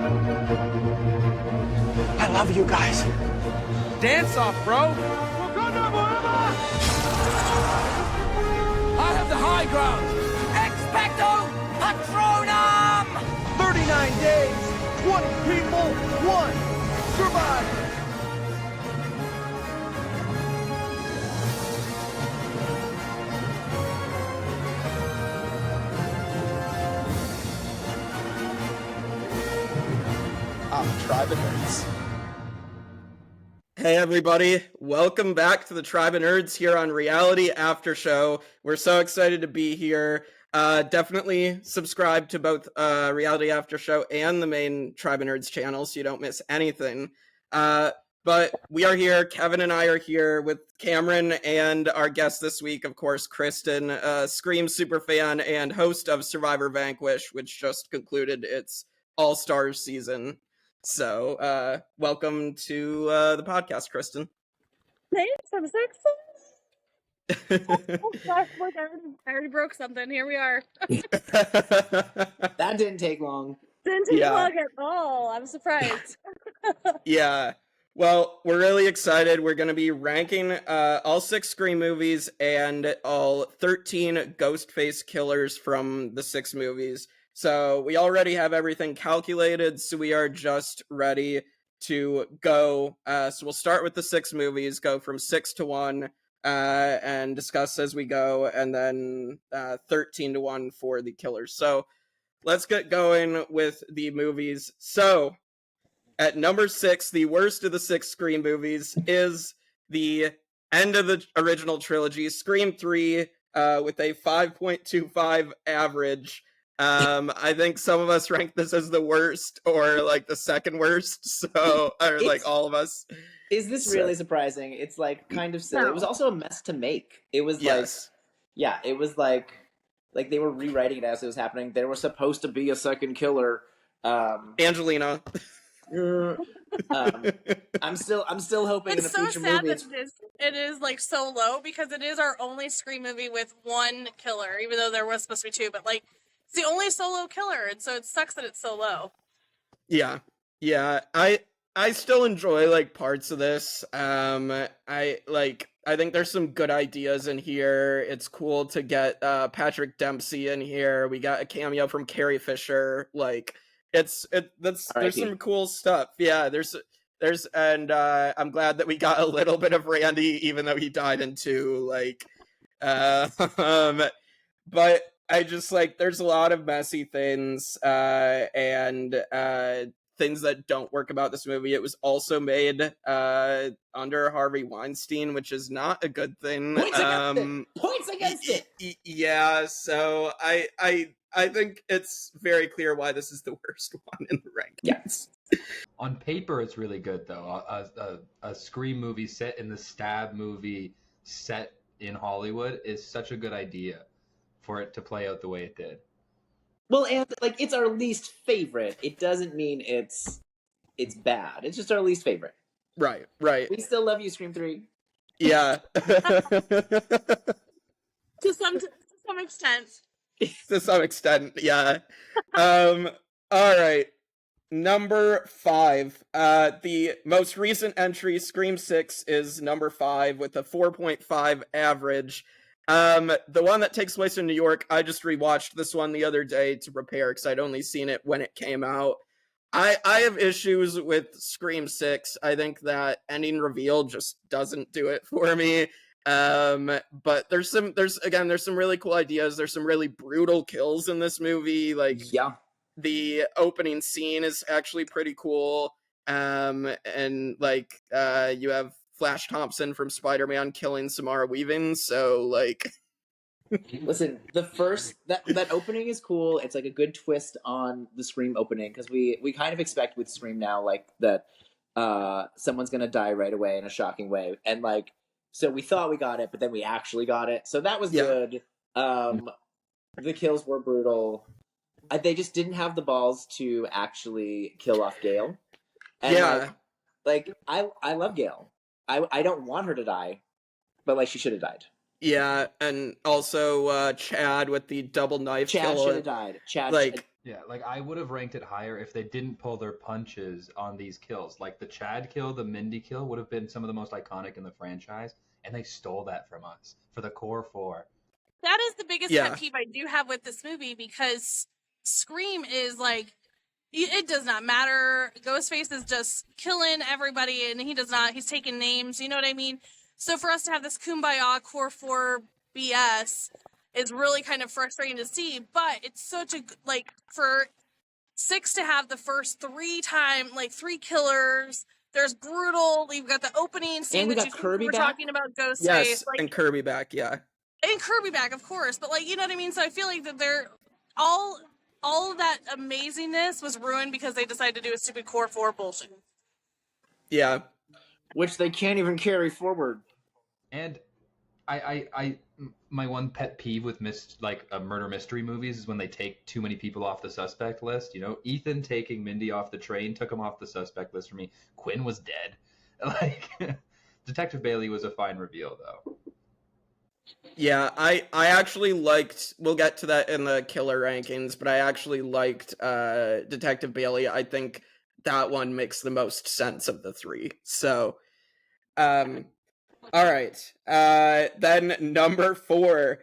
I love you guys. Dance off, bro. I have the high ground. Expecto Patronum! 39 days, 20 people, 1 survivor. Tribe of Nerds. Hey everybody, welcome back to the Tribe of Nerds here on Reality After Show. We're so excited to be here. Definitely subscribe to both Reality After Show and the main Tribe of Nerds channel so you don't miss anything. But we are here, Kevin and I are here with Cameron and our guest this week, of course, Kristen, Scream superfan and host of Survivor Vanquish, which just concluded its All-Stars season. So, welcome to the podcast, Kristen. Thanks, I'm so excited. Oh gosh, look, I already broke something. Here we are. That didn't take long. Didn't take long at all. I'm surprised. Yeah. Well, we're really excited. We're going to be ranking all 6 Scream movies and all 13 Ghostface killers from the 6 movies. So we already have everything calculated, so we are just ready to go. So we'll start with the 6 movies, go from 6 to 1, and discuss as we go, and then 13 to 1 for the killers. So let's get going with the movies. So at number 6, the worst of the 6 Scream movies is the end of the original trilogy, Scream 3, with a 5.25 average. I think some of us rank this as the worst or like the second worst, so or like all of us. Is this really surprising? It's like kind of silly. No. It was also a mess to make. It was it was like they were rewriting it as it was happening. There was supposed to be a second killer. Angelina. I'm still hoping in It's a so future sad movie. that it is like so low because it is our only Scream movie with 1 killer, even though there was supposed to be 2. But like, it's the only solo killer, and so it sucks that it's so low. Yeah. I still enjoy like parts of this. I think there's some good ideas in here. It's cool to get Patrick Dempsey in here. We got a cameo from Carrie Fisher. Like there's some cool stuff. Yeah, and I'm glad that we got a little bit of Randy, even though he died in 2. But I just there's a lot of messy things and things that don't work about this movie. It was also made under Harvey Weinstein, which is not a good thing. Points against it. Yeah, so I think it's very clear why this is the worst one in the rankings. Yes. On paper, it's really good though. A Scream movie set in the Stab movie set in Hollywood is such a good idea for it to play out the way it did. Well, and it's our least favorite. It doesn't mean it's bad. It's just our least favorite. Right. We still love you, Scream 3. Yeah. To some extent. To some extent, yeah. All right. Number 5. The most recent entry, Scream 6, is number 5 with a 4.5 average. The one that takes place in New York, I just rewatched this one the other day to prepare because I'd only seen it when it came out. I have issues with Scream 6. I think that ending reveal just doesn't do it for me. But there's some really cool ideas. There's some really brutal kills in this movie. The opening scene is actually pretty cool. And you have Flash Thompson from Spider-Man killing Samara Weaving, so Listen, that opening is cool. It's like a good twist on the Scream opening because we kind of expect with Scream now that someone's gonna die right away in a shocking way, and so we thought we got it, but then we actually got it, so that was good. The kills were brutal. They just didn't have the balls to actually kill off Gail. And I love Gail. I don't want her to die, but she should have died. Yeah, and also Chad with the double knife kill. Chad should have died. Chad, Yeah, like I would have ranked it higher if they didn't pull their punches on these kills. Like the Chad kill, the Mindy kill would have been some of the most iconic in the franchise, and they stole that from us for the core four. That is the biggest Yeah. pet peeve I do have with this movie, because Scream is like, it does not matter. Ghostface is just killing everybody, and he's taking names, you know what I mean? So for us to have this Kumbaya Core 4 BS is really kind of frustrating to see, but it's such a, like, for 6 to have the first 3 killers, there's brutal, you've got the opening scene And we that got Kirby were back? talking about Ghostface. Yes, Like, and Kirby back, yeah. and Kirby back, of course, but, like, you know what I mean? So I feel like that they're all of that amazingness was ruined because they decided to do a stupid Core 4 bullshit. Yeah. Which they can't even carry forward. And I my one pet peeve with murder mystery movies is when they take too many people off the suspect list. You know, Ethan taking Mindy off the train took him off the suspect list for me. Quinn was dead. Like, Detective Bailey was a fine reveal, though. Yeah, I actually liked, we'll get to that in the killer rankings, but I actually liked Detective Bailey. I think that one makes the most sense of the 3. So, all right. Then number 4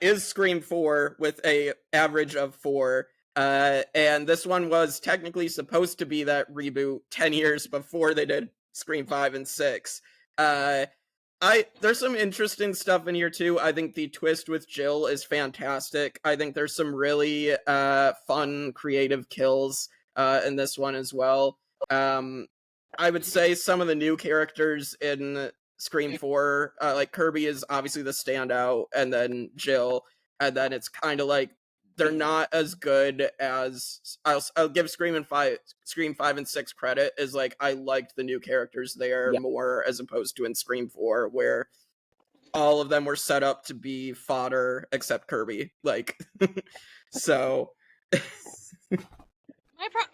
is Scream 4 with a average of 4. And this one was technically supposed to be that reboot 10 years before they did Scream 5 and 6. There's some interesting stuff in here too. I think the twist with Jill is fantastic. I think there's some really fun, creative kills in this one as well. I would say some of the new characters in Scream 4, like Kirby is obviously the standout, and then Jill, and then it's kind of like they're not as good as I'll give Scream 5 and 6 credit, is like I liked the new characters there more as opposed to in Scream 4 where all of them were set up to be fodder except Kirby, like so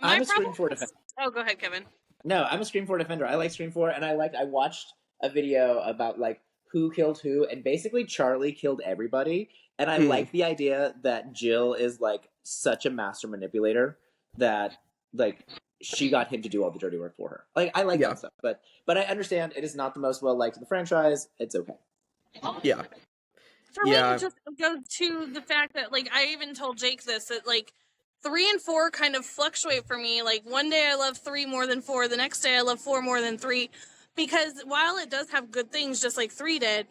I'm a Scream 4 defender. Oh, go ahead, Kevin. No, I'm a Scream 4 defender. I like Scream 4, and I watched a video about like who killed who, and basically Charlie killed everybody. And I like the idea that Jill is like such a master manipulator that like she got him to do all the dirty work for her. Like I like that stuff, but I understand it is not the most well liked in the franchise. It's okay. Yeah. For me, it just goes to the fact that, like, I even told Jake this, that, like, 3 and 4 kind of fluctuate for me. Like, one day I love 3 more than 4, the next day I love 4 more than 3. Because while it does have good things, just like 3 did,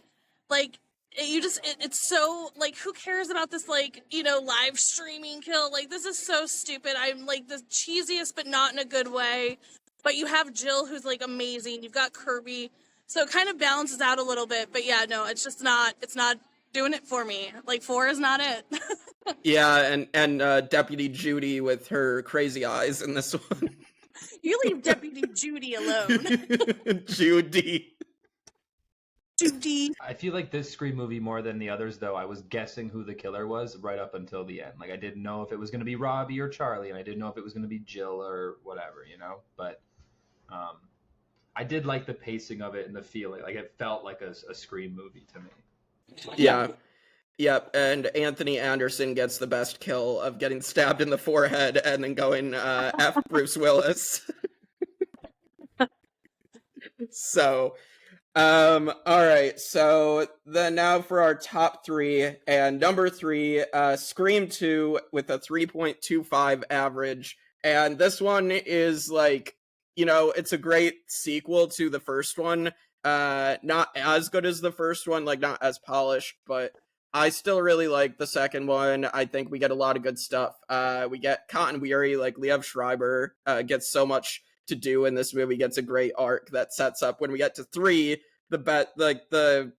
like, it's so, like, who cares about this, like, you know, live streaming kill? Like, this is so stupid. I'm, like, the cheesiest, but not in a good way. But you have Jill, who's, like, amazing. You've got Kirby. So it kind of balances out a little bit. But yeah, no, it's not doing it for me. Like, 4 is not it. Yeah, and Deputy Judy with her crazy eyes in this one. You leave Deputy Judy alone. Judy. I feel like this Scream movie, more than the others, though, I was guessing who the killer was right up until the end. Like, I didn't know if it was going to be Robbie or Charlie, and I didn't know if it was going to be Jill or whatever, you know? But I did like the pacing of it and the feeling. Like, it felt like a Scream movie to me. Yeah. Yep, and Anthony Anderson gets the best kill of getting stabbed in the forehead and then going, F Bruce Willis. So, alright, so then now for our top 3, and number 3, Scream 2 with a 3.25 average, and this one is like, you know, it's a great sequel to the first one, not as good as the first one, like not as polished, but I still really like the second one. I think we get a lot of good stuff. We get Cotton Weary, like Liev Schreiber gets so much to do in this movie, gets a great arc that sets up when we get to 3, the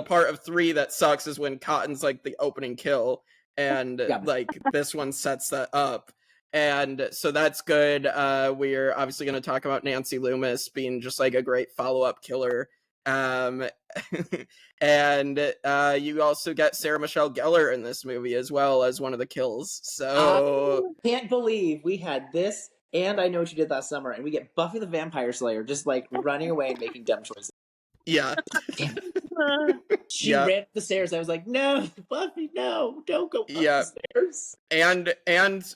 part of 3 that sucks is when Cotton's like the opening kill, and like this one sets that up. And so that's good. We're obviously going to talk about Nancy Loomis being just like a great follow-up killer. And you also get Sarah Michelle Gellar in this movie as well as one of the kills. So I can't believe we had this, and I Know What You Did Last Summer, and we get Buffy the Vampire Slayer just like running away and making dumb choices. Yeah. She ran up the stairs. I was like, no, Buffy, no, don't go up the stairs. And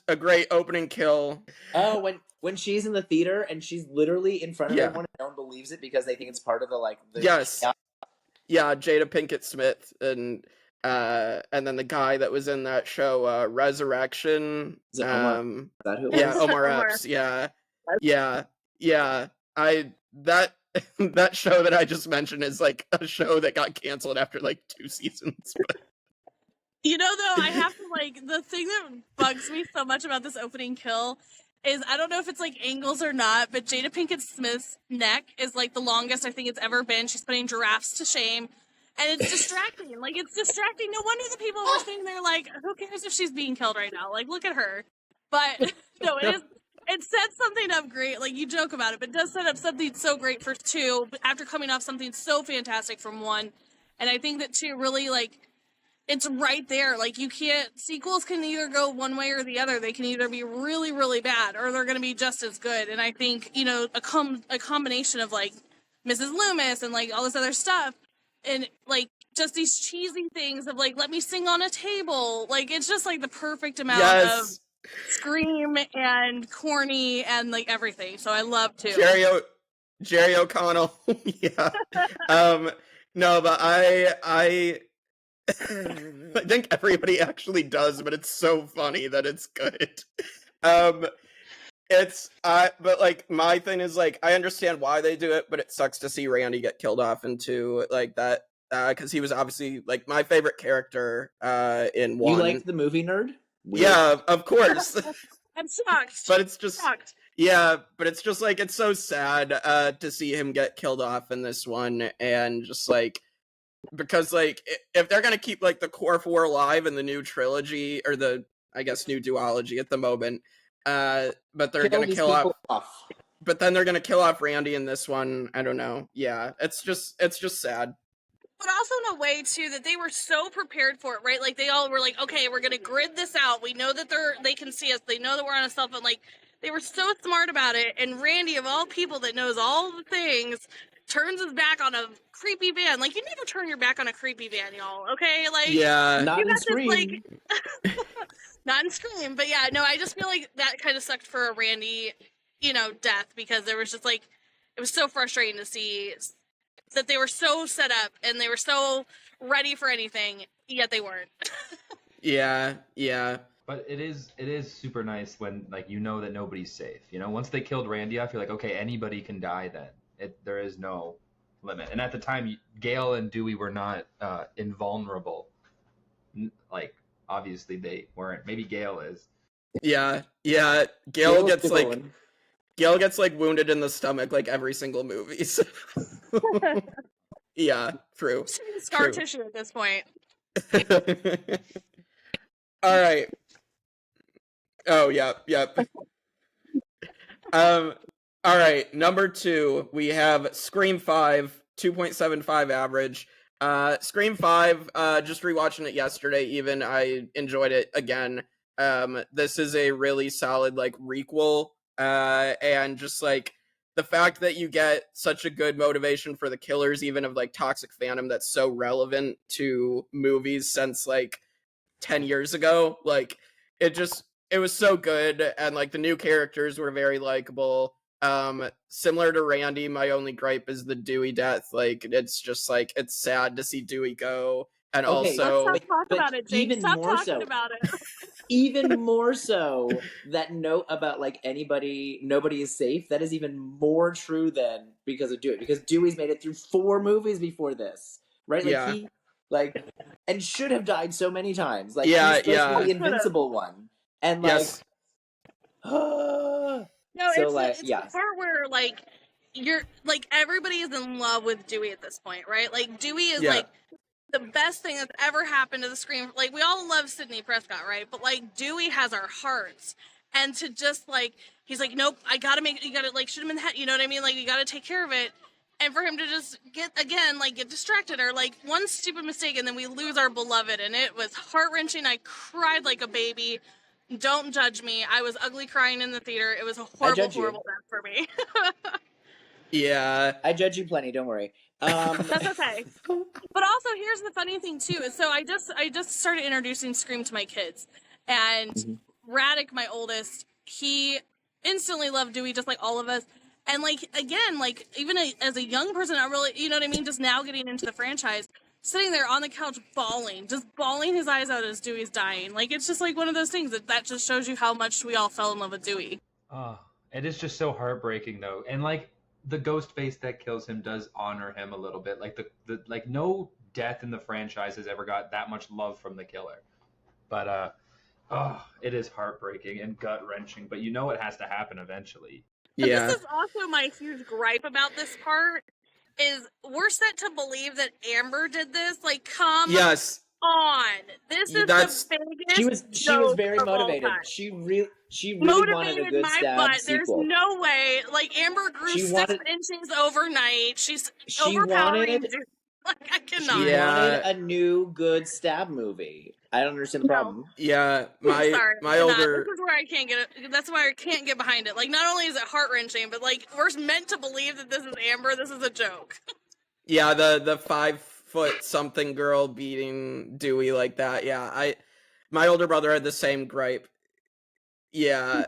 a great opening kill. Oh, when she's in the theater and she's literally in front of everyone and no one believes it because they think it's part of the Yes. Yeah, Jada Pinkett Smith and then the guy that was in that show, Resurrection. Is it Omar? Is that who it Yeah, was? Omar Epps. Yeah. That show that I just mentioned is like a show that got canceled after like 2 seasons. You know, though, I have to, like, the thing that bugs me so much about this opening kill is, I don't know if it's, like, angles or not, but Jada Pinkett Smith's neck is, like, the longest I think it's ever been. She's putting giraffes to shame. And it's distracting. Like, it's distracting. No wonder the people were sitting there like, who cares if she's being killed right now? Like, look at her. But, no, it sets something up great. Like, you joke about it, but it does set up something so great for 2 after coming off something so fantastic from 1. And I think that 2 really, like, it's right there. Like, you can't, sequels can either go one way or the other. They can either be really, really bad or they're going to be just as good. And I think, you know, a combination of, like, Mrs. Loomis and, like, all this other stuff and, like, just these cheesy things of, like, let me sing on a table. Like, it's just, like, the perfect amount of scream and corny and, like, everything. So I love to. Jerry O'Connell. Yeah. No, but I think everybody actually does, but it's so funny that it's good. But like, my thing is, like, I understand why they do it, but it sucks to see Randy get killed off into, like, that, because he was obviously, like, my favorite character, in 1. You liked the movie, nerd? Weird. Yeah, of course. I'm shocked. But it's just, yeah, but it's just, like, it's so sad, to see him get killed off in this one, and just, like, because, like, if they're gonna keep, like, the core 4 alive in the new trilogy, or the, I guess, new duology at the moment, but they're gonna kill off. But then they're gonna kill off Randy in this one. I don't know. Yeah, it's just sad. But also in a way, too, that they were so prepared for it, right? Like, they all were like, okay, we're gonna grid this out. We know that they can see us. They know that we're on a cell phone. Like, they were so smart about it. And Randy, of all people that knows all the things, turns his back on a creepy van. Like, you never turn your back on a creepy van, y'all, okay? Like, yeah. Not in Scream. Like, not in Scream, but yeah, no, I just feel like that kind of sucked for a Randy, you know, death, because there was just, like, it was so frustrating to see that they were so set up and they were so ready for anything, yet they weren't. Yeah. But it is super nice when, like, you know that nobody's safe. You know, once they killed Randy off, you're like, okay, anybody can die then. There is no limit. And at the time, Gale and Dewey were not invulnerable. Like, obviously they weren't. Maybe Gale is. Yeah. Gale gets like wounded in the stomach like every single movie. So. Yeah, true. Scar tissue at this point. All right. Oh, yep. All right, number 2, we have Scream 5, 2.75 average. Scream 5, just rewatching it yesterday even, I enjoyed it again. This is a really solid, like, requel, and just, like, the fact that you get such a good motivation for the killers, even of, like, Toxic Phantom, that's so relevant to movies since, like, 10 years ago. Like, it was so good, and, like, the new characters were very likable. Similar to Randy, my only gripe is the Dewey death. Like, it's just, like, it's sad to see Dewey go, and also... Let's not talk about it, Jake. Stop talking about it. Even more so, that note about, like, nobody is safe, that is even more true than because of Dewey. Because Dewey's made it through 4 movies before this, right? Like, yeah. He, like, and should have died so many times. Like, yeah, he's supposed to be the invincible one. And, like... Yes. No, so, it's, like, it's the part where, like, you're, like, everybody is in love with Dewey at this point, right? Like, Dewey is, like, the best thing that's ever happened to the screen. Like, we all love Sidney Prescott, right? But, like, Dewey has our hearts. And to just, like, he's like, nope, you gotta, like, shoot him in the head, you know what I mean? Like, you gotta take care of it. And for him to just get distracted, or, like, one stupid mistake, and then we lose our beloved. And it was heart-wrenching. I cried like a baby. Don't judge me. I was ugly crying in the theater. It was a horrible death for me. Yeah. I judge you plenty, don't worry. That's okay. But also, here's the funny thing too. Is so I just started introducing Scream to my kids, and Raddick, my oldest, he instantly loved Dewey, just like all of us. And like again, like even as a young person, not really, you know what I mean, just now getting into the franchise, sitting there on the couch just bawling his eyes out as Dewey's dying. Like it's just like one of those things that just shows you how much we all fell in love with Dewey. Oh, it is just so heartbreaking though, and like the ghost face that kills him does honor him a little bit. Like the like no death in the franchise has ever got that much love from the killer. But it is heartbreaking and gut wrenching. But you know it has to happen eventually. But this is also my huge gripe about this part. Is we're set to believe that Amber did this. Like, come on. This is the biggest. She was very motivated. She really wanted a good stab sequel. There's no way. Like Amber grew 6 inches overnight. She's overpowering. Like I cannot. She wanted a new good stab movie. I don't understand the problem. Yeah, my older. This is where I can't get it. That's why I can't get behind it. Like, not only is it heart wrenching, but like we're meant to believe that this is Amber. This is a joke. Yeah, the 5-foot-something girl beating Dewey like that. Yeah, my older brother had the same gripe. Yeah,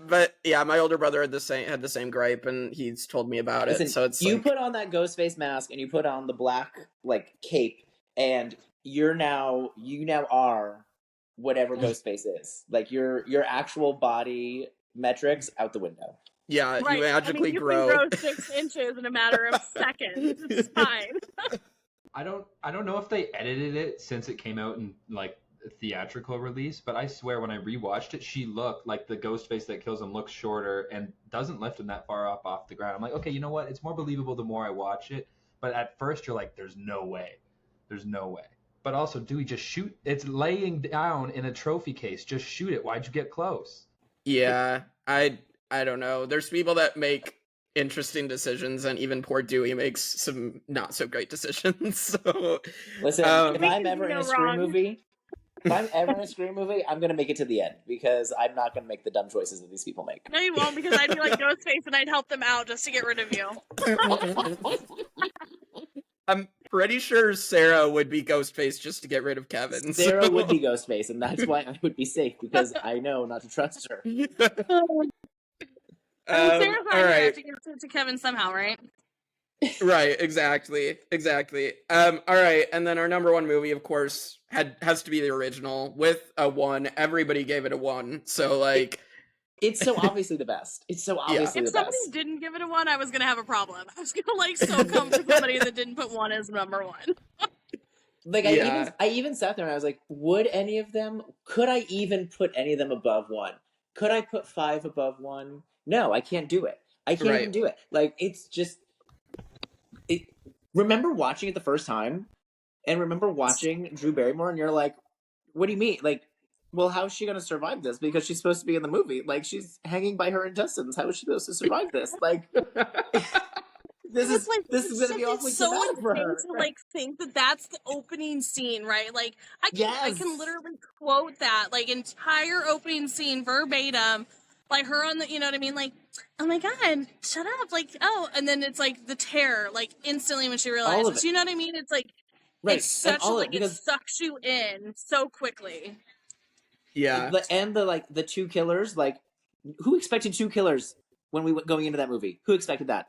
but yeah, my older brother had the same gripe, and he's told me about it. So it's you put on that ghost face mask and you put on the black like cape, and you now are whatever Ghostface is. Like your actual body metrics out the window. Yeah, right. you magically you grow. can grow 6 inches in a matter of seconds. It's fine. I don't know if they edited it since it came out in like a theatrical release, but I swear when I rewatched it, she looked like the ghost face that kills him looks shorter and doesn't lift him that far up off the ground. I'm like, okay, you know what? It's more believable the more I watch it. But at first you're like, there's no way. But also, Dewey, just shoot. It's laying down in a trophy case. Just shoot it. Why'd you get close? Yeah, I don't know. There's people that make interesting decisions, and even poor Dewey makes some not so great decisions. So, listen, if I'm ever in a Scream movie, I'm gonna make it to the end because I'm not gonna make the dumb choices that these people make. No, you won't, because I'd be like Ghostface and I'd help them out just to get rid of you. I'm pretty sure Sarah would be Ghostface just to get rid of Kevin. Sarah would be Ghostface, and that's why I would be safe, because I know not to trust her. Sarah's all right. To get to Kevin somehow, right? Right, exactly. All right, and then our number one movie, of course, has to be the original with a 1. Everybody gave it a 1, so like... It's so obviously the best. It's so obviously the best. If somebody didn't give it a 1, I was gonna have a problem. I was gonna like so come for somebody that didn't put 1 as number 1. Like I even sat there and I was like, could I even put any of them above 1? Could I put 5 above 1? No, I can't do it. I can't even do it. Like, it's just... Remember watching it the first time? And remember watching Drew Barrymore and you're like, what do you mean? Like, well, how is she going to survive this? Because she's supposed to be in the movie. Like, she's hanging by her intestines. How is she supposed to survive this? Like... This is going to be awfully so traumatic for her. To like think that that's the opening scene, right? Like I can literally quote that like entire opening scene verbatim, like her on the, you know what I mean? Like, oh my god, shut up! Like, oh, and then it's like the terror, like instantly when she realizes, you know what I mean? It's like it's such like it sucks you in so quickly. Yeah, the 2 killers. Like, who expected 2 killers when we were going into that movie? Who expected that?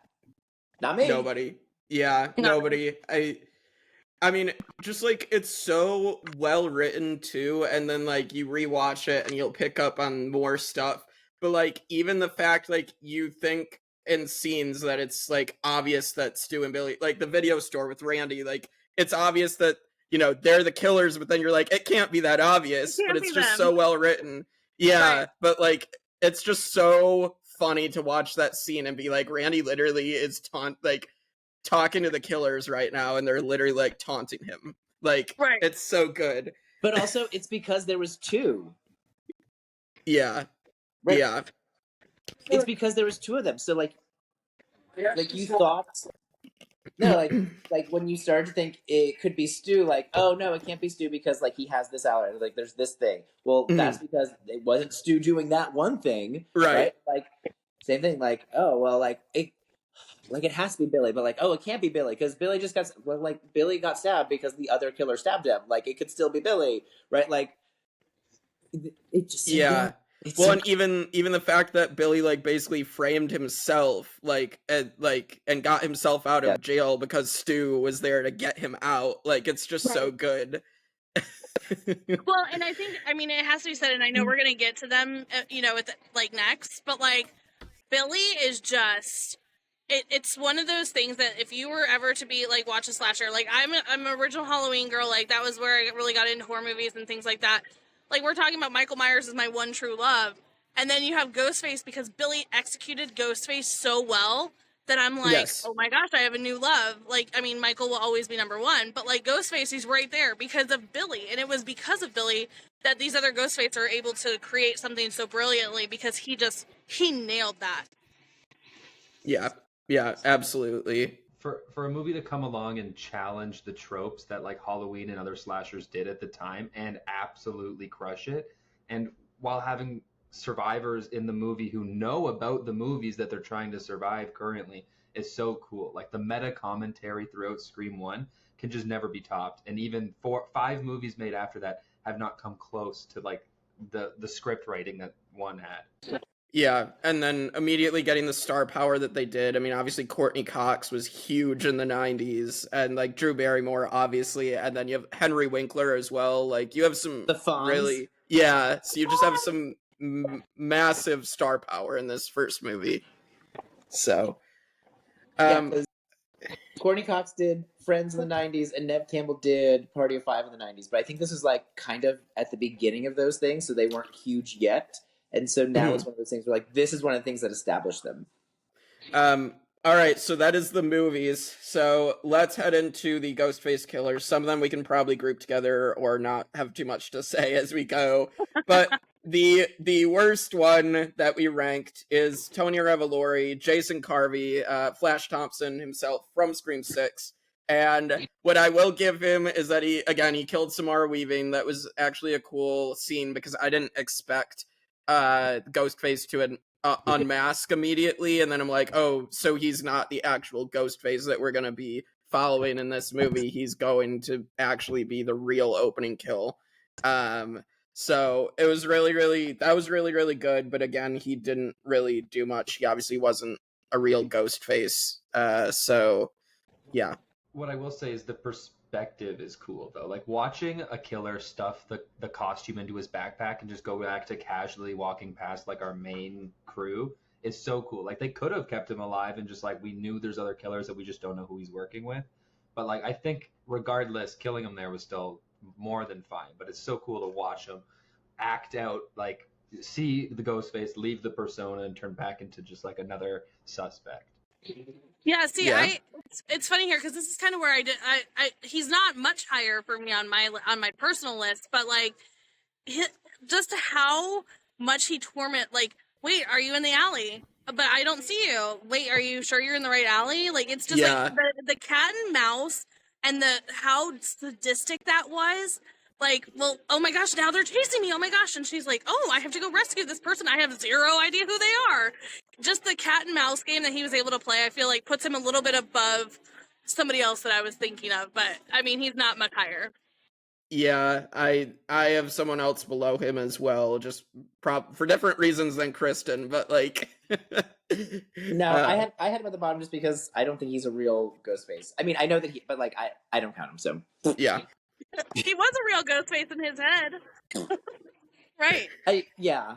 Not me. Nobody. Yeah, nobody. I mean, just like it's so well written too, and then like you rewatch it and you'll pick up on more stuff. But like even the fact like you think in scenes that it's like obvious that Stu and Billy, like the video store with Randy, like it's obvious that, you know, they're the killers, but then you're like, it can't be that obvious, but it's just so well written. Yeah, but like it's just so funny to watch that scene and be like, Randy literally is talking to the killers right now, and they're literally like taunting him. Like, it's so good. But also, it's because there was 2. Yeah, yeah. It's because there was 2 of them. So like you thought, no, like when you started to think it could be Stu, like, oh no, it can't be Stu because like he has this allergy, like there's this thing. Well, that's because it wasn't Stu doing that one thing, right? Like same thing, like, oh well, like like it has to be Billy, but like, oh, it can't be Billy because Billy just got Billy got stabbed because the other killer stabbed him. Like it could still be Billy, right? Like it just Yeah. It's Well, so and even the fact that Billy like basically framed himself and got himself out Yeah. of jail because Stu was there to get him out. Like it's just so good. Well, and I mean, it has to be said, and I know we're gonna get to them, with next, but like Billy is just. It's one of those things that if you were ever to be like watch a slasher, like I'm an original Halloween girl, like that was where I really got into horror movies and things like that. Like we're talking about Michael Myers is my one true love, and then you have Ghostface because Billy executed Ghostface so well that I'm like, Yes. oh my gosh, I have a new love. Like, I mean, Michael will always be number one, but like Ghostface, he's right there because of Billy, and it was because of Billy that these other Ghostface are able to create something so brilliantly because he nailed that. Yeah, absolutely. For a movie to come along and challenge the tropes that like Halloween and other slashers did at the time and absolutely crush it, and while having survivors in the movie who know about the movies that they're trying to survive currently is so cool. Like the meta commentary throughout Scream 1 can just never be topped, and even 5 movies made after that have not come close to like the script writing that one had. Yeah, and then immediately getting the star power that they did. I mean, obviously Courtney Cox was huge in the 90s, and like Drew Barrymore, obviously, and then you have Henry Winkler as well. Like you have some the Fonz. really, yeah. So you just have some massive star power in this first movie. So, Courtney Cox did Friends in the 90s, and Neve Campbell did Party of Five in the 90s. But I think this was like kind of at the beginning of those things, so they weren't huge yet. And so now it's one of those things where like this is one of the things that established them. All right, so that is the movies. So let's head into the Ghostface killers. Some of them we can probably group together or not have too much to say as we go. But the worst one that we ranked is Tony Revolori, Jason Carvey, Flash Thompson himself from Scream 6. And what I will give him is that he killed Samara Weaving. That was actually a cool scene because I didn't expect Ghostface to unmask immediately, and then I'm like, oh, so he's not the actual Ghostface that we're gonna be following in this movie. He's going to actually be the real opening kill. So it was really good, but again, he didn't really do much. He obviously wasn't a real Ghostface. So yeah. What I will say is the perspective is cool though. Like watching a killer stuff the costume into his backpack and just go back to casually walking past like our main crew is so cool. Like they could have kept him alive and just like we knew there's other killers that we just don't know who he's working with. But like I think regardless, killing him there was still more than fine. But it's so cool to watch him act out, like see the ghost face, leave the persona, and turn back into just like another suspect. Yeah, see, it's funny here because this is kind of where he's not much higher for me on my personal list, but like just how much he torment. Like, wait, are you in the alley? But I don't see you. Wait, are you sure you're in the right alley? Like, it's just like the cat and mouse and how sadistic that was. Like, well, oh my gosh, now they're chasing me. Oh my gosh. And she's like, oh, I have to go rescue this person. I have zero idea who they are. Just the cat and mouse game that he was able to play, I feel like puts him a little bit above somebody else that I was thinking of. But I mean, he's not much higher. Yeah, I have someone else below him as well, just for different reasons than Kristen, but like No, I had him at the bottom just because I don't think he's a real Ghostface. I mean, I know that but like I don't count him, so yeah. He was a real Ghostface in his head. Right. Yeah.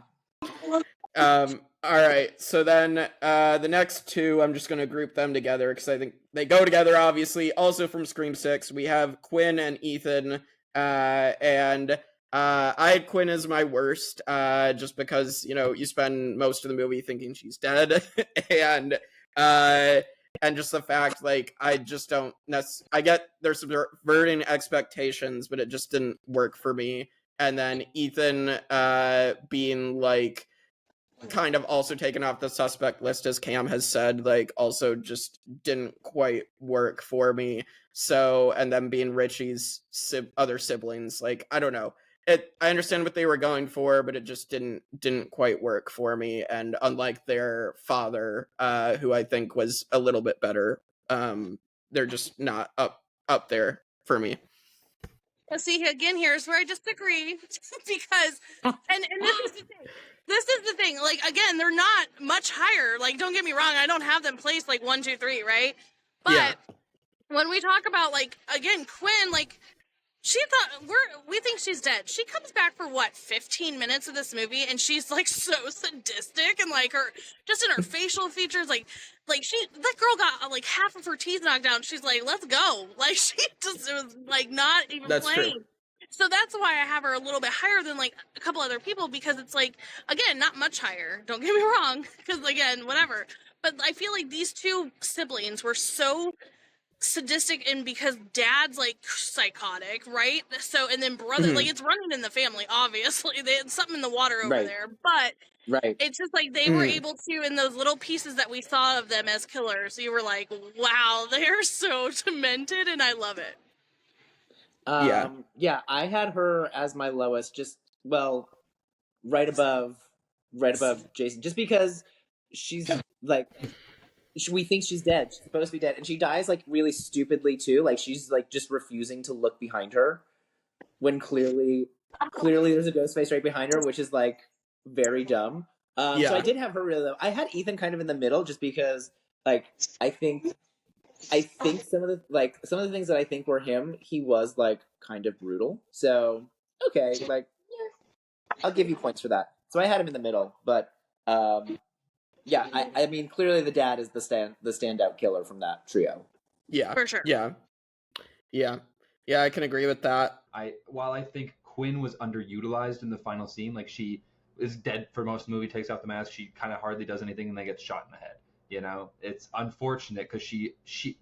All right, so then the next two, I'm just going to group them together because I think they go together, obviously. Also from Scream 6, we have Quinn and Ethan, and I had Quinn as my worst, just because, you spend most of the movie thinking she's dead, and just the fact, like, I just don't I get there's subverting expectations, but it just didn't work for me. And then Ethan being, like, kind of also taken off the suspect list, as Cam has said, like, also just didn't quite work for me. So, and then being Richie's other siblings, like, I don't know. I understand what they were going for, but it just didn't quite work for me. And unlike their father, who I think was a little bit better, they're just not up there for me. See, again, here's where I disagree because, and this is the thing. This is the thing. Like, again, they're not much higher. Like, don't get me wrong. I don't have them placed like 1, 2, 3, right? But Yeah. when we talk about, like, again, Quinn, like, she thought we think she's dead. She comes back for what, 15 minutes of this movie, and she's like so sadistic, and like her, just in her facial features, like that girl got like half of her teeth knocked out. And she's like, let's go. Like, she just was like not even That's playing. true. So that's why I have her a little bit higher than like a couple other people, because it's like, again, not much higher. Don't get me wrong, because again, whatever. But I feel like these two siblings were so sadistic, and because dad's like psychotic, right? So, and then brother, like, it's running in the family, obviously. They had something in the water over there, but it's just like they were able to, in those little pieces that we saw of them as killers, you were like, wow, they're so demented, and I love it. Yeah, I had her as my lowest, just, well, right above Jason, just because she's like, we think she's dead. She's supposed to be dead, and she dies like really stupidly too. Like, she's like just refusing to look behind her when clearly there's a ghost face right behind her, which is like very dumb. So I did have her really low. I had Ethan kind of in the middle, just because like I think some of the things that I think were him, he was like kind of brutal. So okay, like, yeah, I'll give you points for that. So I had him in the middle, but yeah, I mean, clearly the dad is the standout killer from that trio. Yeah, for sure. Yeah, I can agree with that. While I think Quinn was underutilized in the final scene, like, she is dead for most of the movie, takes off the mask, she kind of hardly does anything, and then gets shot in the head. You know, it's unfortunate because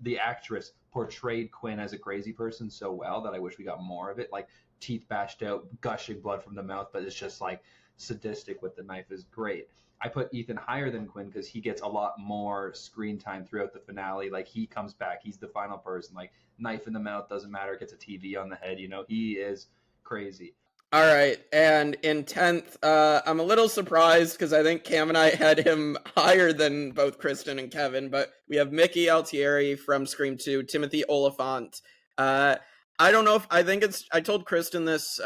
the actress portrayed Quinn as a crazy person so well that I wish we got more of it. Like, teeth bashed out, gushing blood from the mouth, but it's just like sadistic with the knife is great. I put Ethan higher than Quinn because he gets a lot more screen time throughout the finale. Like, he comes back, he's the final person. Like, knife in the mouth, doesn't matter, gets a TV on the head. You know, he is crazy. All right, and in 10th, I'm a little surprised because I think Cam and I had him higher than both Kristen and Kevin, but we have Mickey Altieri from Scream 2, Timothy Olyphant. I don't know if, I told Kristen this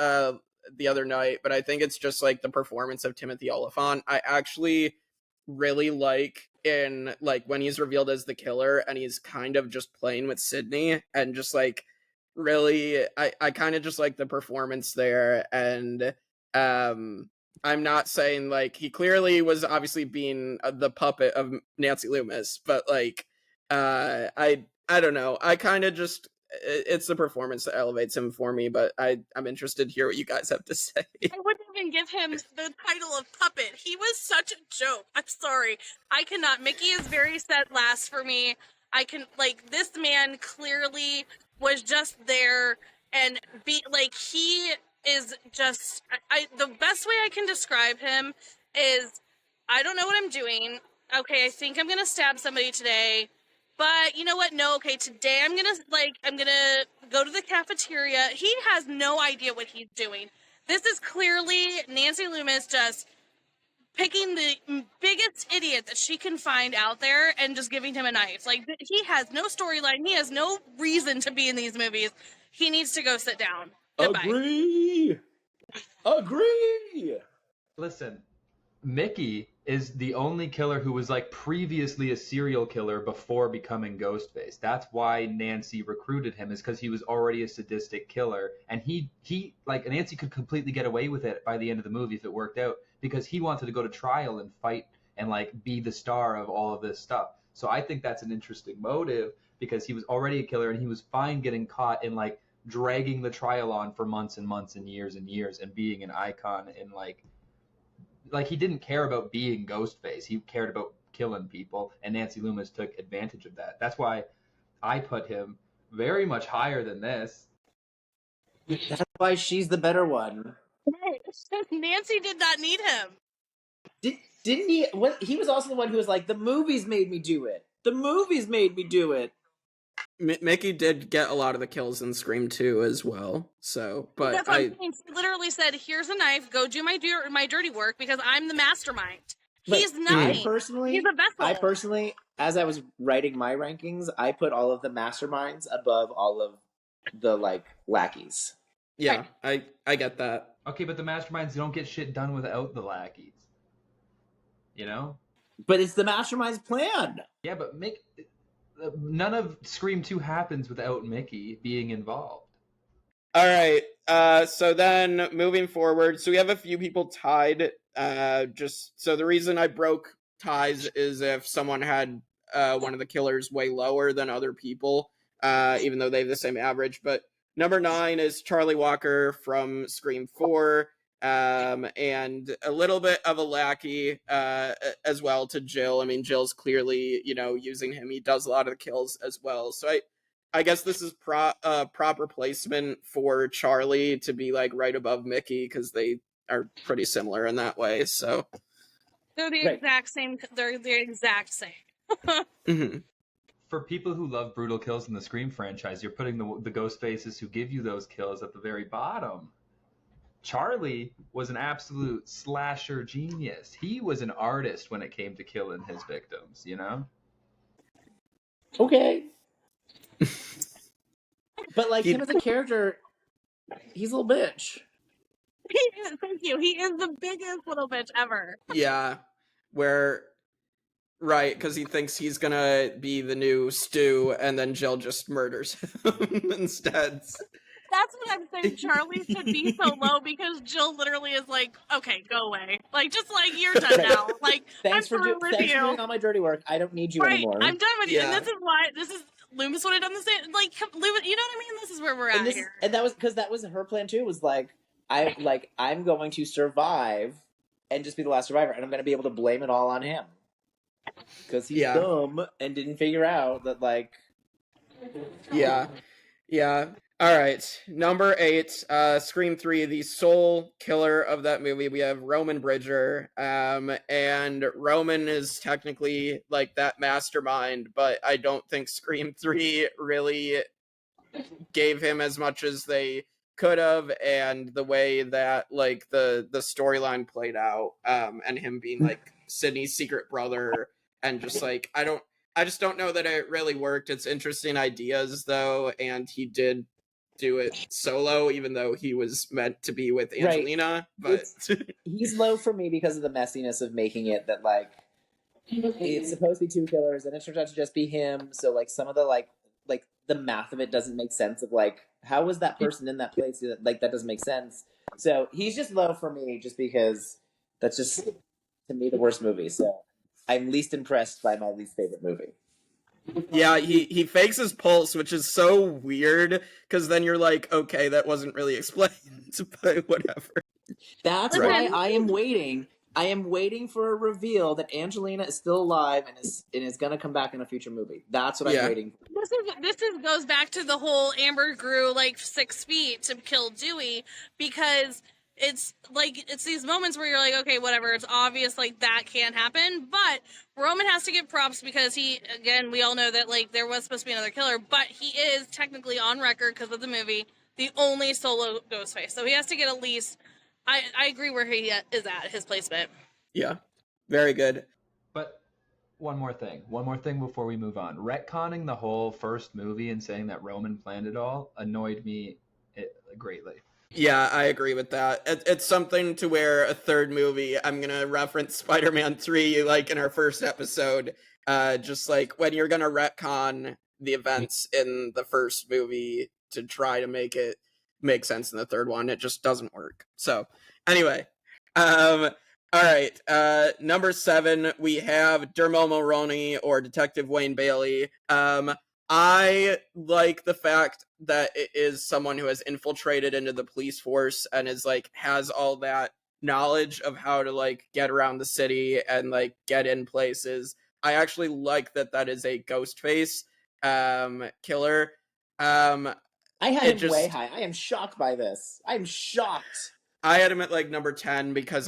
the other night, but I think it's just like the performance of Timothy Olyphant. I actually really like in like when he's revealed as the killer and he's kind of just playing with Sydney and just like really I kind of just like the performance there. And I'm not saying like he clearly was obviously being the puppet of Nancy Loomis, but like I don't know, I kind of just, it's the performance that elevates him for me, but I'm interested to hear what you guys have to say. I wouldn't even give him the title of puppet. He was such a joke. I'm sorry. I cannot. Mickey is very set last for me. I can, like, this man clearly was just there and he is just, the best way I can describe him is, I don't know what I'm doing. Okay, I think I'm gonna stab somebody today. But you know what? No, okay, today I'm gonna go to the cafeteria. He has no idea what he's doing. This is clearly Nancy Loomis just picking the biggest idiot that she can find out there and just giving him a knife. Like, he has no storyline. He has no reason to be in these movies. He needs to go sit down. Goodbye. Agree! Listen, Mickey is the only killer who was like previously a serial killer before becoming Ghostface. That's why Nancy recruited him, is because he was already a sadistic killer, and he like, Nancy could completely get away with it by the end of the movie if it worked out, because he wanted to go to trial and fight and like be the star of all of this stuff. So I think that's an interesting motive, because he was already a killer and he was fine getting caught and like dragging the trial on for months and months and years and being an icon, and like he didn't care about being Ghostface. He cared about killing people, and Nancy Loomis took advantage of that. That's why I put him very much higher than this. That's why she's the better one. Nancy did not need him. Didn't he? He was also the one who was like, the movies made me do it. The movies made me do it. Mickey did get a lot of the kills in Scream 2 as well. So, but that's what I'm saying. He literally said, "Here's a knife. Go do my dirty work because I'm the mastermind." He's nothing. He's a vessel. I personally, as I was writing my rankings, I put all of the masterminds above all of the like lackeys. Yeah, I get that. Okay, but the masterminds don't get shit done without the lackeys. You know? But it's the mastermind's plan. Yeah, but none of Scream 2 happens without Mickey being involved. All right. So then moving forward, so we have a few people tied. So the reason I broke ties is if someone had one of the killers way lower than other people, even though they have the same average. But number 9 is Charlie Walker from Scream 4. And a little bit of a lackey as well to Jill. I mean, Jill's clearly, using him. He does a lot of the kills as well. So I guess this is proper placement for Charlie to be like right above Mickey because they are pretty similar in that way. So they're the exact same. They're the exact same. Mm-hmm. For people who love brutal kills in the Scream franchise, you're putting the ghost faces who give you those kills at the very bottom. Charlie was an absolute slasher genius. He was an artist when it came to killing his victims, Okay. But like him as a character, he's a little bitch. He is, thank you. He is the biggest little bitch ever. Yeah, right, because he thinks he's gonna be the new Stu, and then Jill just murders him instead. That's what I'm saying. Charlie should be so low because Jill literally is like, okay, go away. Like, just like, you're done now. Like, thanks for doing all my dirty work. I don't need you anymore. I'm done with you. And this is Loomis would have done the same. Like, Loomis, you know what I mean? This is where we're at here. And that was because that was her plan too. Was like, I'm going to survive and just be the last survivor, and I'm going to be able to blame it all on him because he's dumb and didn't figure out that like. Yeah. All right, number 8, Scream 3, the sole killer of that movie. We have Roman Bridger, and Roman is technically like that mastermind, but I don't think Scream 3 really gave him as much as they could have, and the way that like the storyline played out, and him being like Sydney's secret brother, and just like I just don't know that it really worked. It's interesting ideas though, and he did do it solo, even though he was meant to be with Angelina. Right. But he's low for me because of the messiness of making it that like it's supposed to be 2 killers, and it turns out to just be him. So like some of the like the math of it doesn't make sense. Of like how was that person in that place? Like that doesn't make sense. So he's just low for me, just because that's just to me the worst movie. So I'm least impressed by my least favorite movie. Yeah, he fakes his pulse, which is so weird, because then you're like, okay, that wasn't really explained, but whatever. That's why I am waiting. I am waiting for a reveal that Angelina is still alive and is going to come back in a future movie. That's what I'm waiting for. This goes back to the whole Amber grew like 6 feet to kill Dewey, because it's these moments where you're like, okay, whatever, it's obvious like that can't happen, but Roman has to give props because we all know that like there was supposed to be another killer, but he is technically on record because of the movie the only solo Ghostface, so he has to get at least. I agree where he is at his placement. Yeah, very good. But one more thing before we move on. Retconning the whole first movie and saying that Roman planned it all annoyed me greatly. Yeah, I agree with that. It's something to where a third movie, I'm going to reference Spider-Man 3, like in our first episode, just like when you're going to retcon the events in the first movie to try to make it make sense in the third one, it just doesn't work. So, anyway, all right, number 7, we have Dermot Mulroney, or Detective Wayne Bailey. I like the fact that it is someone who has infiltrated into the police force and is like has all that knowledge of how to like get around the city and like get in places. I actually like that is a Ghostface killer. I had him way high. I am shocked by this. I'm shocked. I had him at like number 10 because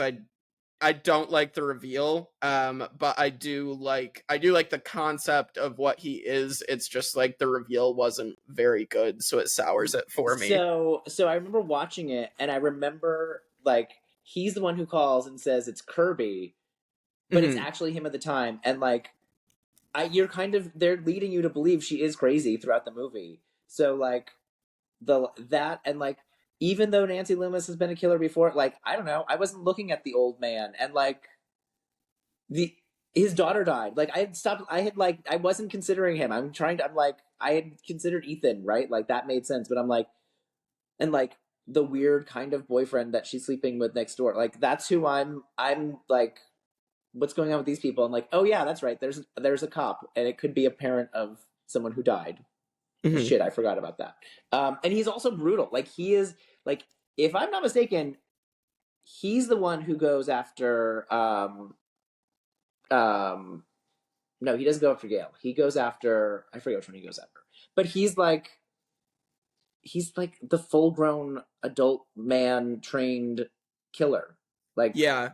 I don't like the reveal, but I do like the concept of what he is. It's just like the reveal wasn't very good, so it sours it for me. So I remember watching it, and I remember like he's the one who calls and says it's Kirby, but it's actually him at the time, and like they're leading you to believe she is crazy throughout the movie. So like and like even though Nancy Loomis has been a killer before, like I don't know, I wasn't looking at the old man, and like his daughter died. Like I wasn't considering him. I had considered Ethan, right? Like that made sense, but I'm like, and like the weird kind of boyfriend that she's sleeping with next door. Like that's who I'm like, what's going on with these people? I'm like, oh yeah, that's right. There's a cop, and it could be a parent of someone who died. Shit, I forgot about that. And he's also brutal. Like he is like, if I'm not mistaken, he's the one who goes after no, he doesn't go after Gail. He goes after, I forget which one he goes after. But he's like the full-grown adult man trained killer. Like yeah.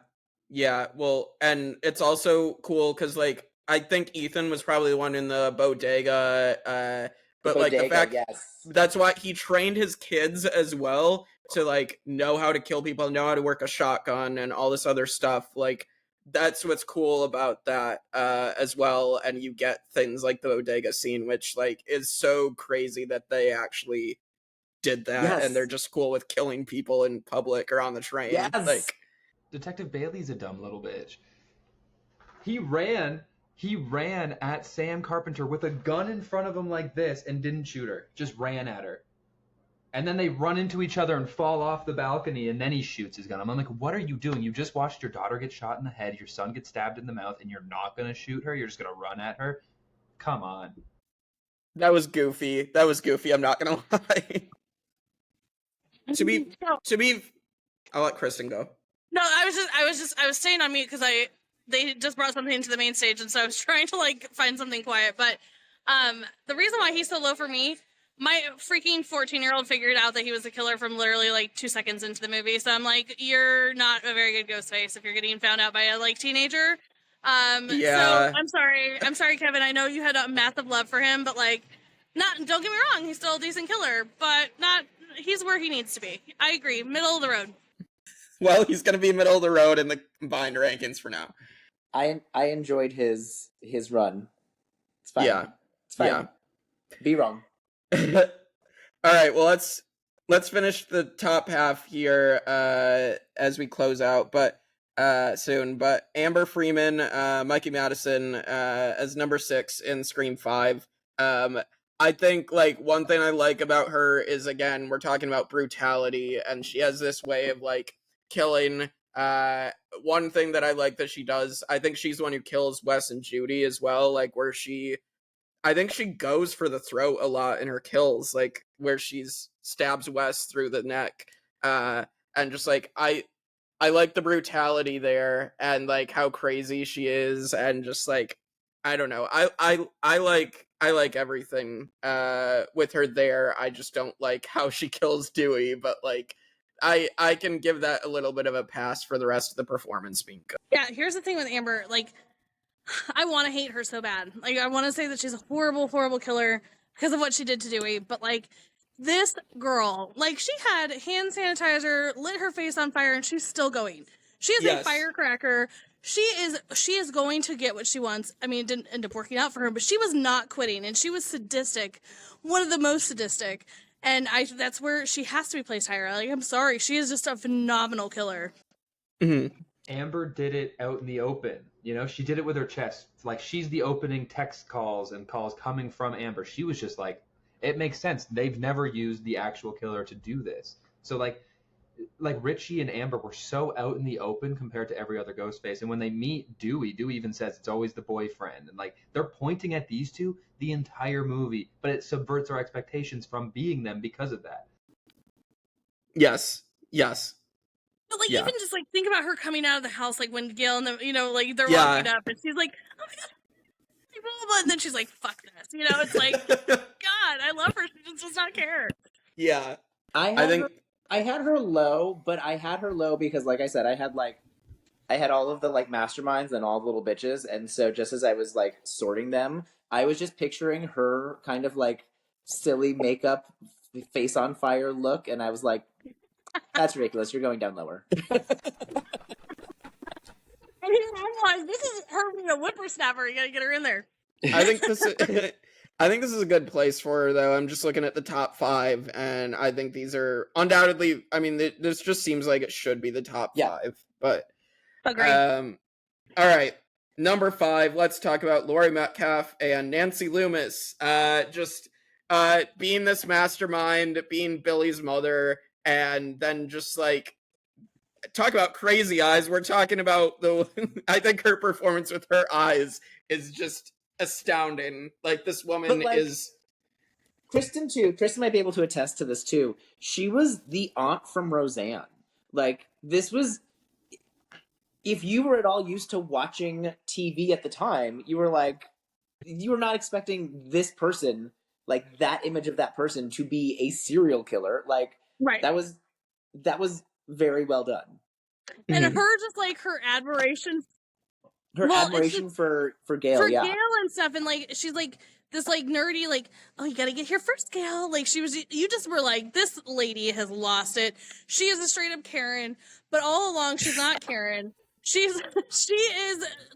Well, and it's also cool because like I think Ethan was probably the one in the bodega. But like the fact that's why he trained his kids as well to like know how to kill people, know how to work a shotgun, and all this other stuff. Like that's what's cool about that as well. And you get things like the bodega scene, which like is so crazy that they actually did that, and they're just cool with killing people in public or on the train. Like Detective Bailey's a dumb little bitch. He ran at Sam Carpenter with a gun in front of him like this and didn't shoot her. Just ran at her. And then they run into each other and fall off the balcony, and then he shoots his gun. I'm like, what are you doing? You just watched your daughter get shot in the head, your son get stabbed in the mouth, and you're not going to shoot her? You're just going to run at her? Come on. That was goofy. I'm not going to lie. To be, I'll let Kristen go. No, I was staying on mute because they just brought something to the main stage, and so I was trying to like find something quiet. But the reason why he's so low for me, my freaking 14-year-old figured out that he was the killer from literally like 2 seconds into the movie. So I'm like, you're not a very good Ghostface if you're getting found out by a like teenager. So I'm sorry, Kevin. I know you had a massive love for him, but like, don't get me wrong, he's still a decent killer, but he's where he needs to be. I agree, middle of the road. Well, he's going to be middle of the road in the combined rankings for now. I enjoyed his run. It's fine. Yeah. It's fine. Yeah. Be wrong. All right, well let's finish the top half here as we close out, but soon. But Amber Freeman, Mikey Madison as number 6 in Scream 5. I think like one thing I like about her is, again, we're talking about brutality, and she has this way of like killing. One thing that I like that she does, I think she's the one who kills Wes and Judy as well, like where I think she goes for the throat a lot in her kills, like where she's stabs Wes through the neck, and just like I like the brutality there, and like how crazy she is, and just like I don't know, I like everything with her there. I just don't like how she kills Dewey, but like I can give that a little bit of a pass for the rest of the performance being good. Yeah, here's the thing with Amber, like I want to hate her so bad. Like I want to say that she's a horrible, horrible killer because of what she did to Dewey, but like this girl, like she had hand sanitizer, lit her face on fire, and she's still going. She is a firecracker. She is going to get what she wants. I mean, it didn't end up working out for her, but she was not quitting, and she was sadistic, one of the most sadistic. And that's where she has to be placed higher. Like, I'm sorry, she is just a phenomenal killer. Mm-hmm. Amber did it out in the open. You know, she did it with her chest. Like, she's the opening text calls and calls coming from Amber. She was just like, it makes sense. They've never used the actual killer to do this. So, like Richie and Amber were so out in the open compared to every other Ghostface. And when they meet Dewey even says it's always the boyfriend. And, like, they're pointing at these two the entire movie. But it subverts our expectations from being them because of that. Yes. But like even just like think about her coming out of the house, like when Gail and like they're walking up, and she's like, "Oh my god," and then she's like, "Fuck this," It's like, God, I love her. She just does not care. Yeah, I had her low, but I had her low because, like I said, I had like I had all of the like masterminds and all the little bitches, and so just as I was like sorting them, I was just picturing her kind of like silly makeup, face on fire look, and I was like, "That's ridiculous. You're going down lower." And here I'm like, this is her being a whippersnapper. You gotta get her in there. I think this is, I think this is a good place for her, though. I'm just looking at the top 5, and I think these are undoubtedly. I mean, this just seems like it should be the top 5. But Agreed. all right, number 5. Let's talk about Laurie Metcalf and Nancy Loomis. Just being this mastermind, being Billy's mother, and then just like talk about crazy eyes. We're talking about the. I think her performance with her eyes is just astounding. Like, this woman is. Kristen too. Kristen might be able to attest to this too. She was the aunt from Roseanne. Like, this was. If you were at all used to watching TV at the time, you were like, you were not expecting this person, like that image of that person, to be a serial killer. Like, right. That was very well done. And her just like her admiration. Admiration for Gail, for Gail and stuff, and like she's like this like nerdy, like, oh, you gotta get here first, Gail. Like, she was, you just were like, this lady has lost it. She is a straight up Karen, but all along she's not Karen. She is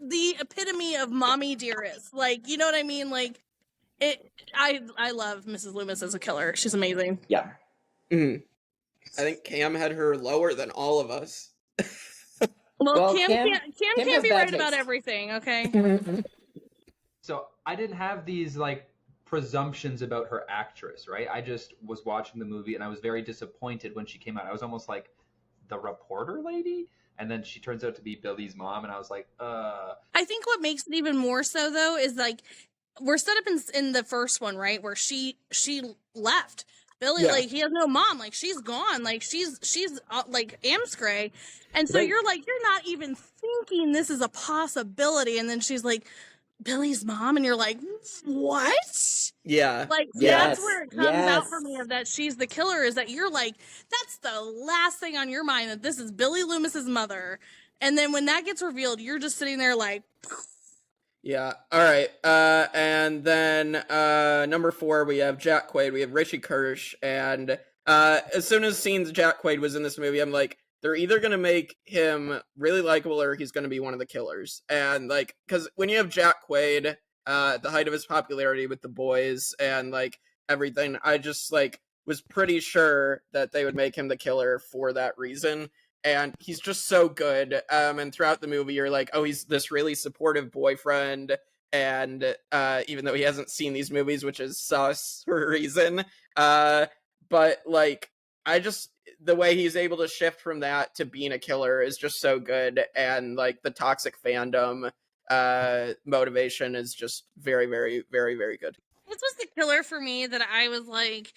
the epitome of mommy dearest. Like, you know what I mean? Like, I love Mrs. Loomis as a killer. She's amazing. Yeah. I think Cam had her lower than all of us. Well, Cam can't be right about everything, okay? So I didn't have these like presumptions about her actress, right? I just was watching the movie and I was very disappointed when she came out. I was almost like, the reporter lady? And then she turns out to be Billy's mom, and I was like, I think what makes it even more so, though, is like, we're set up in the first one, right, where she left. Billy, like, he has no mom. Like, she's gone. Like, she's like, Amscray. And so you're like, you're not even thinking this is a possibility. And then she's like, Billy's mom. And you're like, what? Yeah. Like, that's where it comes out for me, of that she's the killer, is that you're like, that's the last thing on your mind, that this is Billy Loomis's mother. And then when that gets revealed, you're just sitting there like... Yeah. All right. And then number 4, we have Jack Quaid. We have Richie Kirsch. And as soon as scenes Jack Quaid was in this movie, I'm like, they're either going to make him really likable or he's going to be one of the killers. And like, because when you have Jack Quaid, the height of his popularity with the boys and like everything, I just like was pretty sure that they would make him the killer for that reason. And he's just so good. And throughout the movie, you're like, oh, he's this really supportive boyfriend. And even though he hasn't seen these movies, which is sus for a reason. But like, the way he's able to shift from that to being a killer is just so good. And like the toxic fandom motivation is just very, very, very, very good. This was the killer for me, that I was like,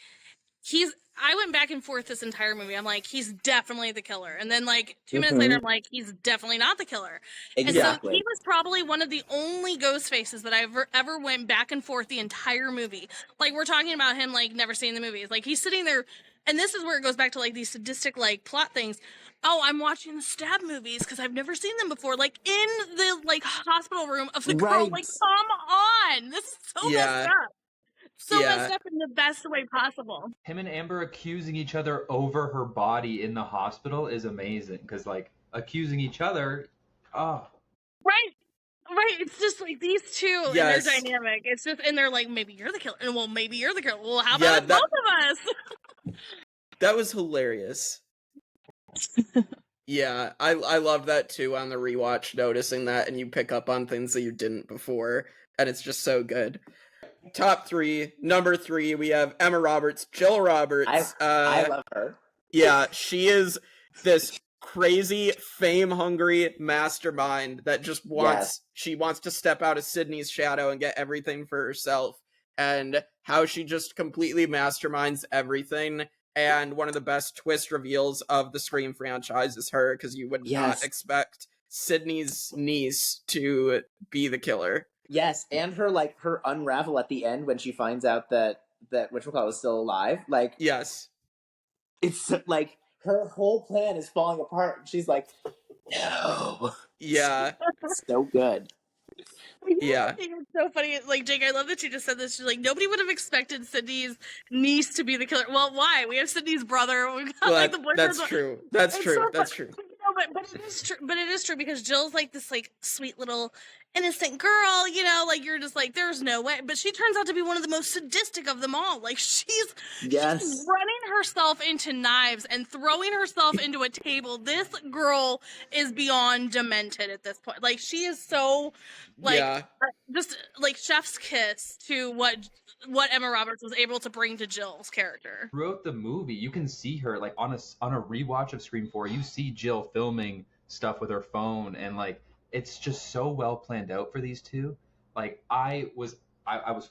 I went back and forth this entire movie. I'm like, he's definitely the killer. And then like 2 minutes later, I'm like, he's definitely not the killer. Exactly. And so he was probably one of the only ghost faces that I ever went back and forth the entire movie. Like, we're talking about him, like, never seeing the movies. Like, he's sitting there, and this is where it goes back to like these sadistic like plot things. Oh, I'm watching the stab movies because I've never seen them before. Like, in the like hospital room of the girl. Like, come on. This is so messed up. So messed up in the best way possible. Him and Amber accusing each other over her body in the hospital is amazing, because like accusing each other, right. It's just like these two and their dynamic. It's just, and they're like, maybe you're the killer, and well, maybe you're the killer. Well, how about both of us? That was hilarious. Yeah, I love that too on the rewatch, noticing that, and you pick up on things that you didn't before, and it's just so good. Top 3, number 3, we have Emma Roberts, Jill Roberts. I love her. Yeah, she is this crazy, fame-hungry mastermind that just she wants to step out of Sydney's shadow and get everything for herself, and how she just completely masterminds everything. And one of the best twist reveals of the Scream franchise is her, because you would not expect Sydney's niece to be the killer. Yes, and her unravel at the end when she finds out that whatchamacallit is still alive. Like, yes, it's like her whole plan is falling apart. She's like, No. Yeah. So good. Yeah. I think it's so funny. Like, Jake, I love that you just said this. She's like, nobody would have expected Sydney's niece to be the killer. Well, why? We have Sydney's brother. We've got, Well, like, the boyfriend's. that's true. That's It's true. so That's fun. true. But it is true. But it is true because Jill's like this, like, sweet little innocent girl. You know, like, you're just like, there's no way. But she turns out to be one of the most sadistic of them all. Like, she's running herself into knives and throwing herself into a table. This girl is beyond demented at this point. Like, she is so, like, just like chef's kiss to what Emma Roberts was able to bring to Jill's character. Throughout the movie, you can see her like on a rewatch of Scream 4. You see Jill filming stuff with her phone, and like it's just so well planned out for these two. Like I was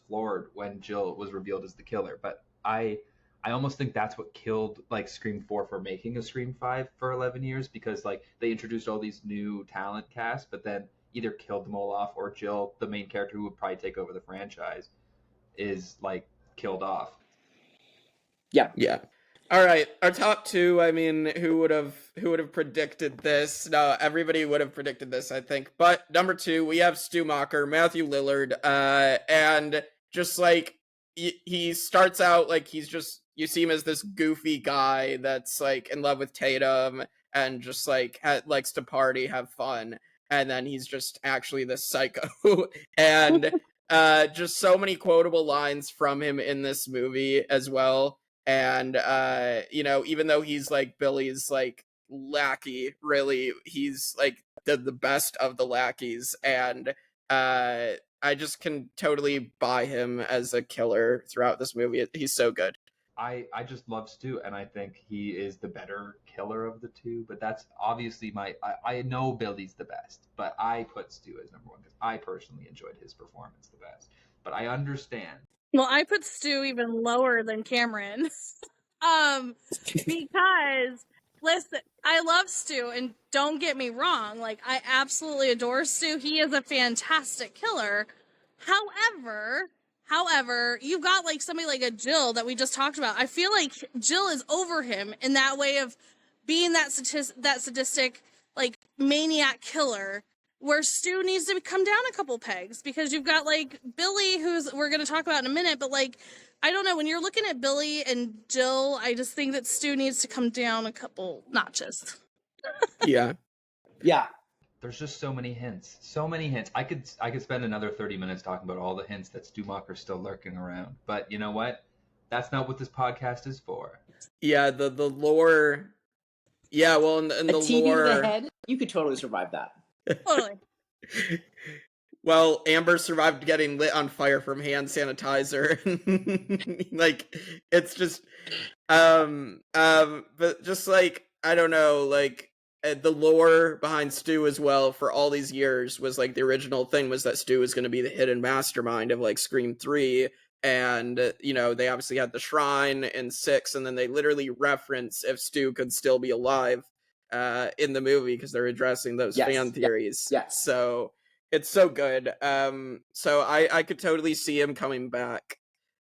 floored when Jill was revealed as the killer, but I almost think that's what killed like Scream 4 for making a Scream 5 for 11 years, because like they introduced all these new talent cast, but then either killed them all off, or Jill, the main character who would probably take over the franchise, is like killed off. Yeah. All right, our top two. I mean, who would have predicted this? No, everybody would have predicted this, I think. But number two, we have Stu Macher, Matthew Lillard, and just like he starts out like he's just, you see him as this goofy guy that's like in love with Tatum and just like likes to party, have fun, and then he's just actually this psycho. And just so many quotable lines from him in this movie as well. And you know, even though he's like Billy's like lackey, really he's like the best of the lackeys. And I just can totally buy him as a killer throughout this movie. He's so good. I just love Stu, and I think he is the better killer of the two. But that's obviously I know Billy's the best, but I put Stu as number one because I personally enjoyed his performance the best. But I understand. Well, I put Stu even lower than Cameron. Because listen, I love Stu, and don't get me wrong, like I absolutely adore Stu. He is a fantastic killer. However, you've got like somebody like a Jill that we just talked about. I feel like Jill is over him in that way of being that sadistic, like maniac killer, where Stu needs to come down a couple pegs, because you've got like Billy, who's we're going to talk about in a minute, but like I don't know, when you're looking at Billy and Jill, I just think that Stu needs to come down a couple notches. Yeah. There's just so many hints. I could spend another 30 minutes talking about all the hints that Stu Macher's still lurking around. But you know what? That's not what this podcast is for. Yeah, the lore. Yeah, well, in the TV lore, to the head, you could totally survive that. Totally. Well, Amber survived getting lit on fire from hand sanitizer. Like, it's just, but just like, I don't know, like, the lore behind Stu as well for all these years was like the original thing was that Stu was going to be the hidden mastermind of like Scream 3. And, you know, they obviously had the shrine in 6, and then they literally reference if Stu could still be alive in the movie because they're addressing those fan theories. Yes. So it's so good. So I could totally see him coming back.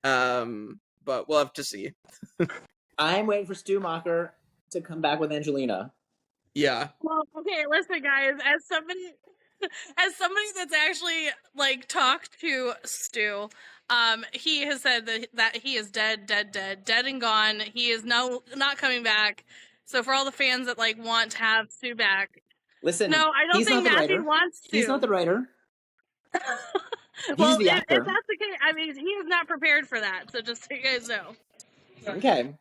But we'll have to see. I'm waiting for Stu Macher to come back with Angelina. Yeah. Well, okay, listen, guys. As somebody that's actually like talked to Stu, he has said that he is dead and gone. He is not coming back. So for all the fans that like want to have Stu back, listen, no, I don't think Matthew wants to. He's not the writer. Well, He's the actor. if that's the case, I mean, he is not prepared for that. So just so you guys know. Okay.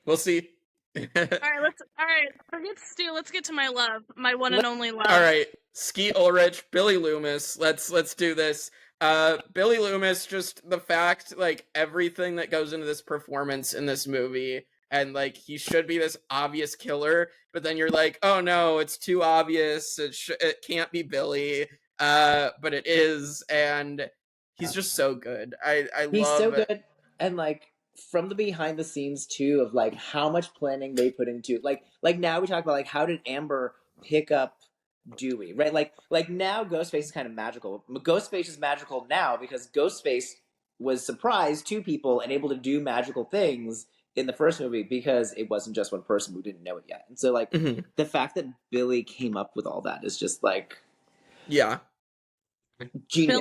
We'll see. All right, forget Stu. Let's get to my love, my one and only love. All right, Skeet Ulrich, Billy Loomis. Let's do this. Billy Loomis, just the fact, like everything that goes into this performance in this movie, and like he should be this obvious killer, but then you're like, oh no, it's too obvious. It can't be Billy, but it is, and he's just so good. He's so good, and like from the behind the scenes too, of like how much planning they put into like now we talk about like how did Amber pick up Dewey, right? Like now Ghostface is kind of magical. Ghostface is magical now because Ghostface was surprised to people and able to do magical things in the first movie because it wasn't just one person. We didn't know it yet. And so like the fact that Billy came up with all that is just like Yeah. genius.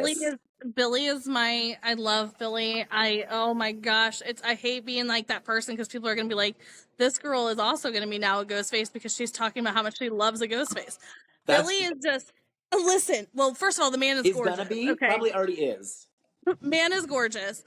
Billy is I love Billy. Oh my gosh, I hate being like that person because people are gonna be like, this girl is also gonna be now a ghost face because she's talking about how much she loves a ghost face. Billy is just listen. Well, first of all, the man is gorgeous. Gonna be okay, probably already is. man is gorgeous.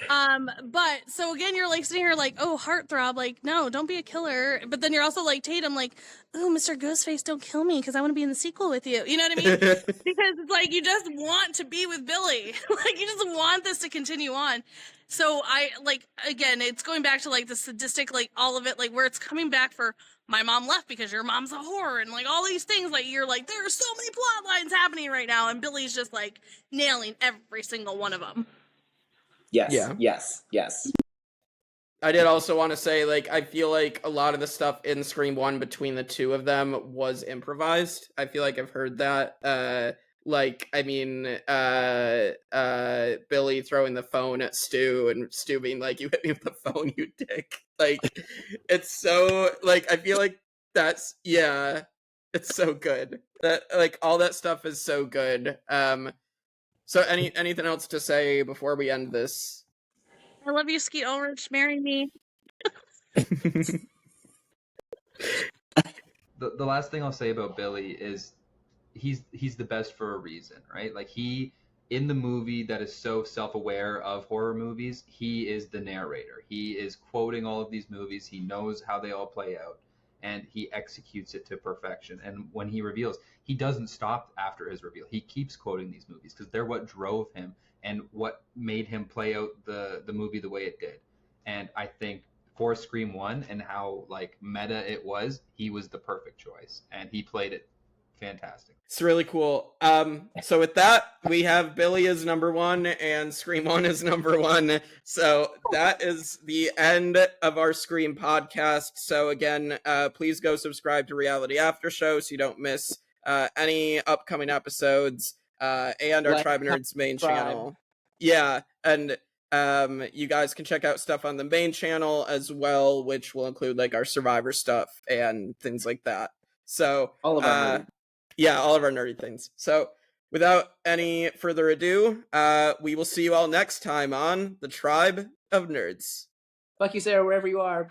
But so again, you're like sitting here like, oh, heartthrob, like, no, don't be a killer. But then you're also like Tatum, like, oh, Mr. Ghostface, don't kill me because I want to be in the sequel with you. You know what I mean? Because it's like you just want to be with Billy. Like you just want this to continue on. So I like again, it's going back to like the sadistic, like all of it, like where it's coming back for my mom left because your mom's a whore and like all these things, like you're like there are so many plot lines happening right now, and Billy's just like nailing every single one of them. Yes. Yeah. Yes. I did also want to say, like, I feel like a lot of the stuff in Scream 1 between the two of them was improvised. I feel like I've heard that. Like, I mean, Billy throwing the phone at Stu and Stu being like, you hit me with the phone, you dick. Like, it's so, like, I feel like that's, yeah, it's so good. That, like, all that stuff is so good. So anything else to say before we end this? I love you, Skeet Ulrich. Marry me. The last thing I'll say about Billy is he's the best for a reason, right? Like he in the movie that is so self-aware of horror movies, he is the narrator. He is quoting all of these movies. He knows how they all play out, and he executes it to perfection. And when he reveals, he doesn't stop after his reveal. He keeps quoting these movies because they're what drove him and what made him play out the movie the way it did. And I think for Scream 1 and how like meta it was, he was the perfect choice, and he played it fantastic. It's really cool. So with that, we have Billy as number 1 and Scream 1 is number 1. So that is the end of our Scream podcast. So again, please go subscribe to Reality After Show so you don't miss any upcoming episodes and our Tribe of Nerds main channel. Yeah, and you guys can check out stuff on the main channel as well, which will include like our Survivor stuff and things like that. So all of our nerdy things. So without any further ado, we will see you all next time on the Tribe of Nerds. Fuck you, Sarah, wherever you are.